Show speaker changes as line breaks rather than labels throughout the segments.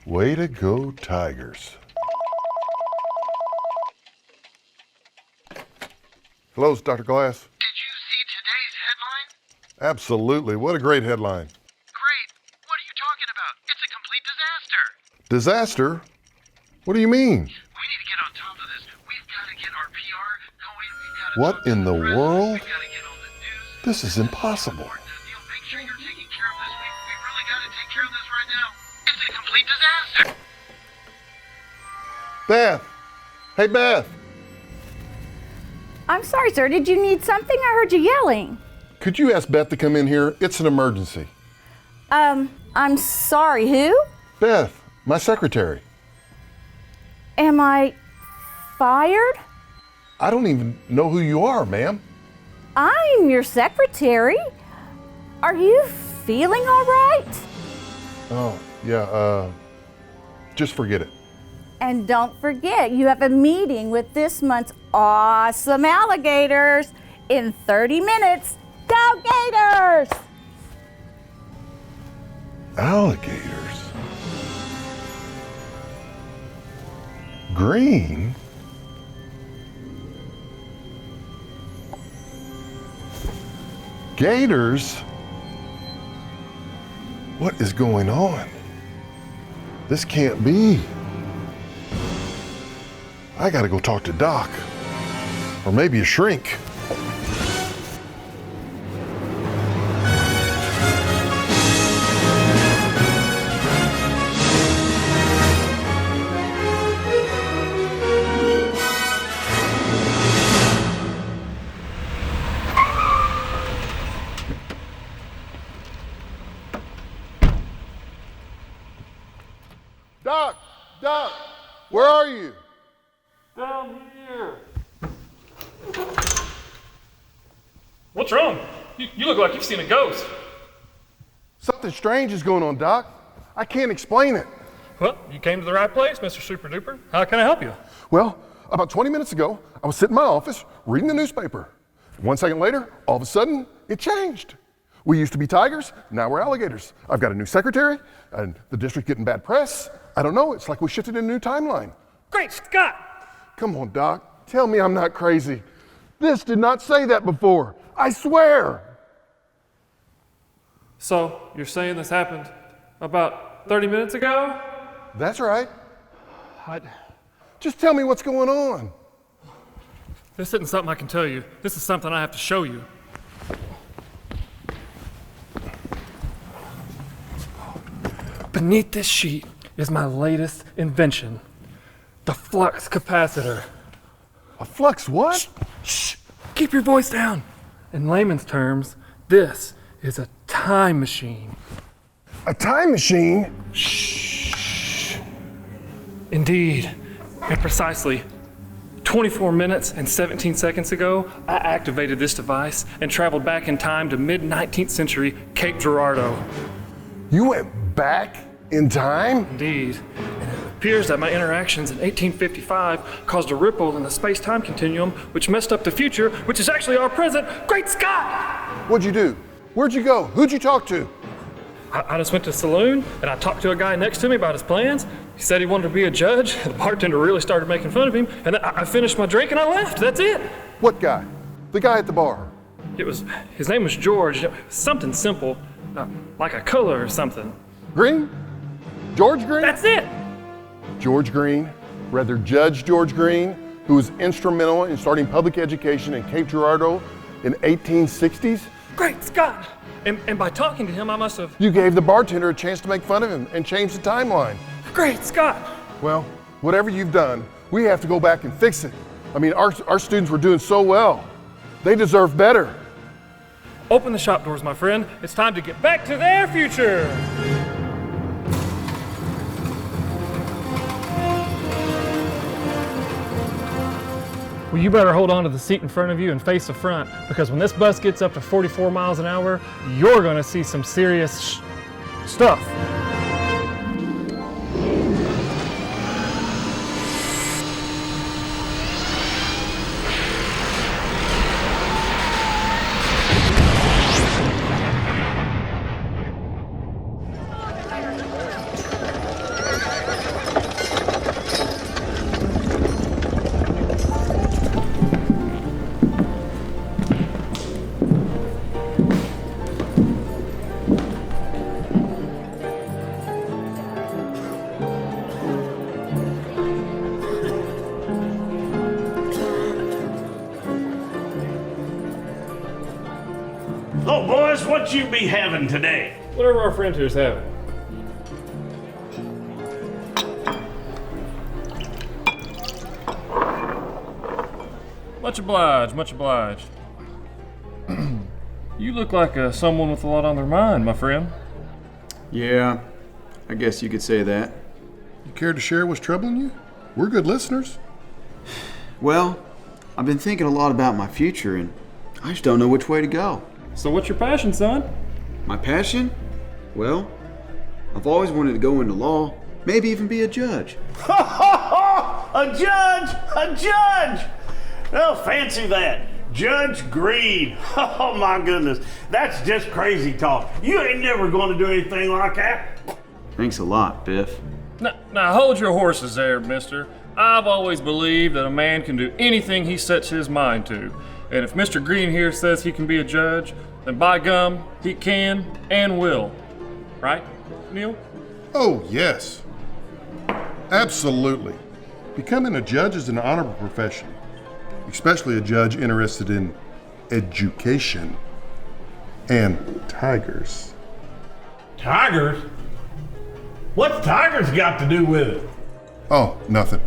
Way to go, Tigers. Hello, it's Dr. Glass.
Did you see today's headline?
Absolutely. What a great headline.
Great. What are you talking about? It's a complete disaster.
Disaster? What do you mean?
We need to get on top of this. We've got to get our PR going. We've got to
What
talk to
in the
press.
world?
We've got to get on the news.
This is impossible.
Make sure you're taking care of this. We really got to take care of this right now. It's a complete disaster.
Beth! Hey, Beth!
I'm sorry, sir. Did you need something? I heard you yelling.
Could you ask Beth to come in here? It's an emergency.
I'm sorry. Who?
Beth, my secretary.
Am I fired?
I don't even know who you are, ma'am.
I'm your secretary. Are you feeling all right?
Oh, yeah, just forget it.
And don't forget, you have a meeting with this month's awesome alligators in 30 minutes. Go Gators!
Alligators? Green? Gators? What is going on? This can't be. I gotta go talk to Doc. Or maybe a shrink. Doc, where are you?
Down here. What's wrong? You look like you've seen a ghost.
Something strange is going on, Doc. I can't explain it.
Well, you came to the right place, Mr. Super Duper. How can I help you?
Well, about 20 minutes ago, I was sitting in my office reading the newspaper. 1 second later, all of a sudden, it changed. We used to be tigers, now we're alligators. I've got a new secretary, and the district getting bad press. I don't know, it's like we shifted in a new timeline.
Great Scott!
Come on, Doc, tell me I'm not crazy. This did not say that before, I swear.
So, you're saying this happened about 30 minutes ago?
That's right. Just tell me what's going on.
This isn't something I can tell you. This is something I have to show you. Beneath this sheet is my latest invention, the flux capacitor.
A flux what?
Shh! Keep your voice down. In layman's terms, this is a time machine.
A time machine?
Shh. Indeed, and precisely 24 minutes and 17 seconds ago, I activated this device and traveled back in time to mid-19th century Cape Girardeau.
You went back in time?
Indeed. And it appears that my interactions in 1855 caused a ripple in the space-time continuum, which messed up the future, which is actually our present. Great Scott!
What'd you do? Where'd you go? Who'd you talk to?
I just went to the saloon, and I talked to a guy next to me about his plans. He said he wanted to be a judge. The bartender really started making fun of him, and I finished my drink and I left. That's it.
What guy? The guy at the bar?
His name was George. Something simple, like a color or something.
Green? George Green?
That's it.
George Green, rather Judge George Green, who was instrumental in starting public education in Cape Girardeau in 1860s?
Great Scott! And by talking to him, I must have...
You gave the bartender a chance to make fun of him and change the timeline.
Great Scott!
Well, whatever you've done, we have to go back and fix it. I mean, our students were doing so well. They deserve better.
Open the shop doors, my friend. It's time to get back to their future. Well, you better hold on to the seat in front of you and face the front, because when this bus gets up to 44 miles an hour, you're going to see some serious stuff.
Oh, boys, what you be having today?
Whatever our friend here's having. Much obliged, much obliged. You look like someone with a lot on their mind, my friend.
Yeah, I guess you could say that.
You care to share what's troubling you? We're good listeners.
Well, I've been thinking a lot about my future and I just don't know which way to go.
So what's your passion, son?
My passion? Well, I've always wanted to go into law, maybe even be a judge.
A judge! A judge! Oh, fancy that. Judge Green. Oh, my goodness. That's just crazy talk. You ain't never going to do anything like that.
Thanks a lot, Biff.
Now hold your horses there, mister. I've always believed that a man can do anything he sets his mind to. And if Mr. Green here says he can be a judge, then by gum, he can and will. Right, Neil?
Oh, yes. Absolutely. Becoming a judge is an honorable profession, especially a judge interested in education and tigers.
Tigers? What's tigers got to do with it?
Oh, nothing.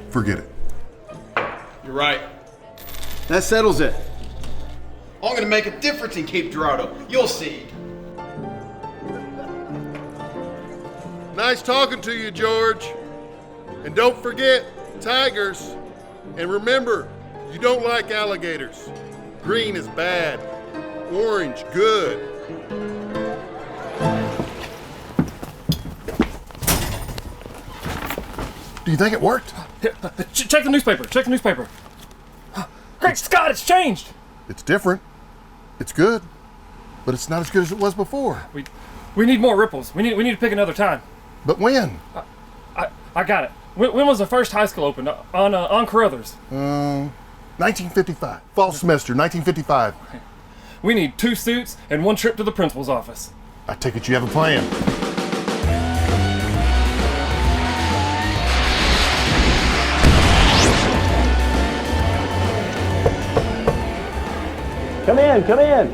Forget it.
You're right. That settles it. I'm gonna make a difference in Cape Girardeau. You'll see.
Nice talking to you, George. And don't forget, tigers. And remember, you don't like alligators. Green is bad. Orange, good. Do you think it worked?
Check the newspaper, check the newspaper. Great Scott, it's changed.
It's different. It's good. But it's not as good as it was before.
We need more ripples. We need to pick another time.
But when?
I got it. When was the first high school opened? On Carruthers.
1955. Fall semester, 1955.
We need 2 suits and 1 trip to the principal's office.
I take it you have a plan.
Come in, come in.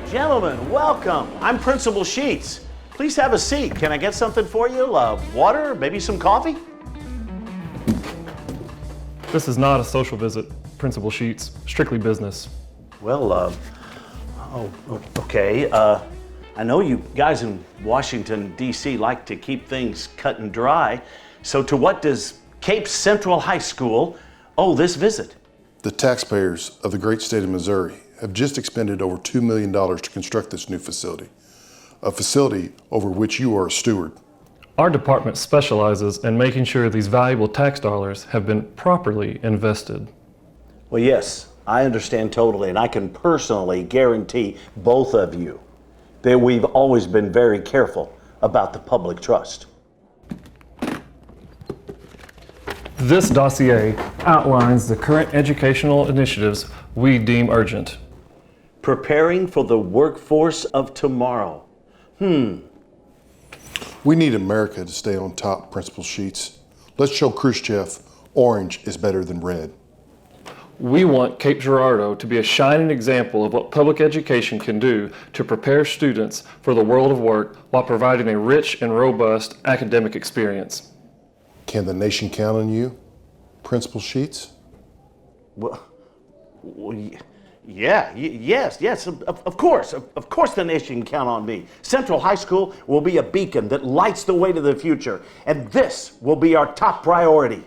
Gentlemen, welcome. I'm Principal Sheets. Please have a seat. Can I get something for you? Water, maybe some coffee?
This is not a social visit, Principal Sheets. Strictly business.
Well, okay. I know you guys in Washington, D.C. like to keep things cut and dry. So to what does Cape Central High School owe this visit?
The taxpayers of the great state of Missouri have just expended over $2 million to construct this new facility, a facility over which you are a steward.
Our department specializes in making sure these valuable tax dollars have been properly invested.
Well, yes, I understand totally, and I can personally guarantee both of you that we've always been very careful about the public trust.
This dossier outlines the current educational initiatives we deem urgent.
Preparing for the workforce of tomorrow.
We need America to stay on top, Principal Sheets. Let's show Khrushchev orange is better than red.
We want Cape Girardeau to be a shining example of what public education can do to prepare students for the world of work while providing a rich and robust academic experience.
Can the nation count on you, Principal Sheets?
Well, yes, of course. Of course the nation can count on me. Central High School will be a beacon that lights the way to the future, and this will be our top priority.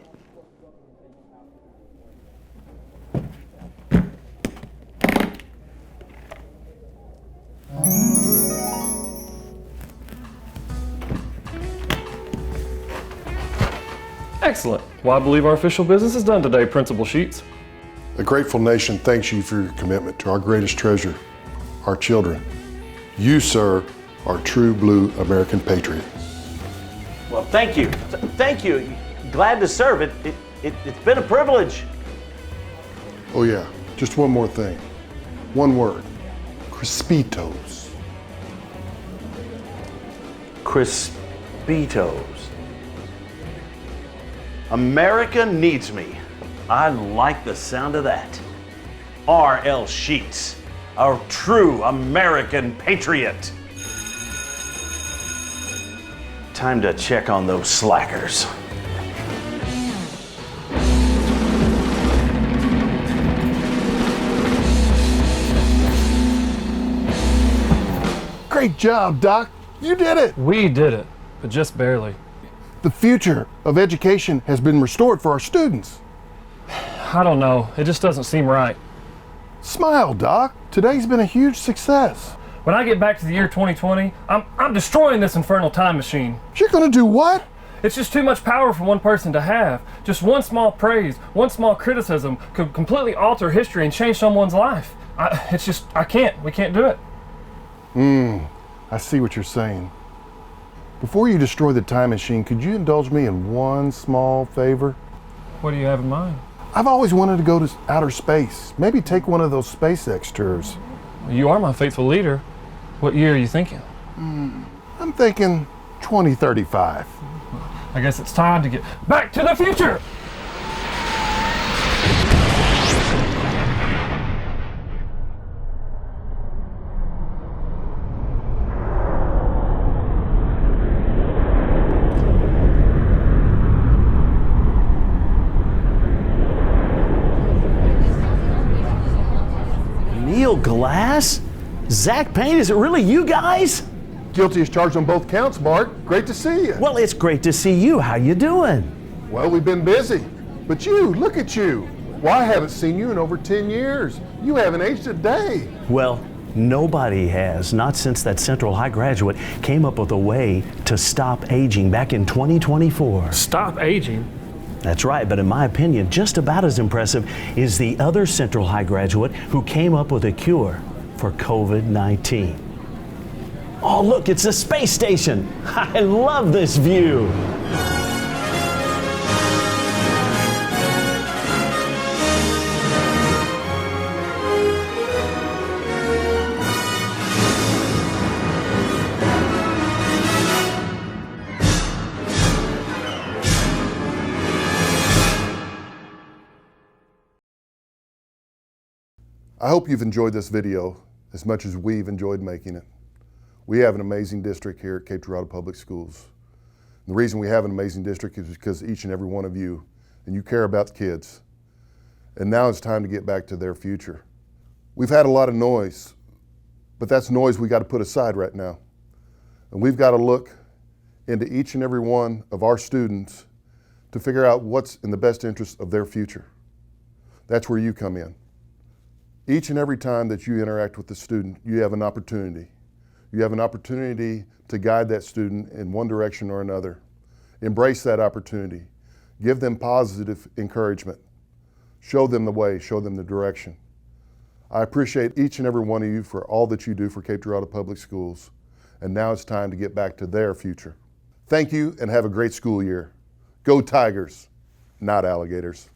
Excellent. Well, I believe our official business is done today, Principal Sheets.
A grateful nation thanks you for your commitment to our greatest treasure, our children. You, sir, are a true blue American patriot.
Well, thank you. Thank you. Glad to serve. It's been a privilege.
Oh yeah, just one more thing. One word, Crispitos.
Crispitos. America needs me. I like the sound of that. R.L. Sheets, a true American patriot. Time to check on those slackers.
Great job, Doc. You did it.
We did it, but just barely.
The future of education has been restored for our students.
I don't know. It just doesn't seem right.
Smile, Doc. Today's been a huge success.
When I get back to the year 2020, I'm destroying this infernal time machine.
You're gonna do what?
It's just too much power for one person to have. Just one small praise, one small criticism could completely alter history and change someone's life. We can't do it.
I see what you're saying. Before you destroy the time machine, could you indulge me in one small favor?
What do you have in mind?
I've always wanted to go to outer space. Maybe take one of those SpaceX tours.
You are my faithful leader. What year are you thinking?
I'm thinking 2035.
I guess it's time to get back to the future!
Neil Glass? Zach Payne, is it really you guys?
Guilty as charged on both counts, Bart. Great to see you.
Well, it's great to see you. How you doing?
Well, we've been busy. But you, look at you. Well, I haven't seen you in over 10 years. You haven't aged a day.
Well, nobody has, not since that Central High graduate came up with a way to stop aging back in 2024.
Stop aging?
That's right, but in my opinion, just about as impressive is the other Central High graduate who came up with a cure for COVID-19. Oh, look, it's a space station. I love this view.
I hope you've enjoyed this video as much as we've enjoyed making it. We have an amazing district here at Cape Girardeau Public Schools. And the reason we have an amazing district is because each and every one of you, and you care about the kids. And now it's time to get back to their future. We've had a lot of noise, but that's noise we got to put aside right now. And we've got to look into each and every one of our students to figure out what's in the best interest of their future. That's where you come in. Each and every time that you interact with the student, you have an opportunity. You have an opportunity to guide that student in one direction or another. Embrace that opportunity. Give them positive encouragement. Show them the way, show them the direction. I appreciate each and every one of you for all that you do for Cape Girardeau Public Schools. And now it's time to get back to their future. Thank you and have a great school year. Go Tigers, not alligators.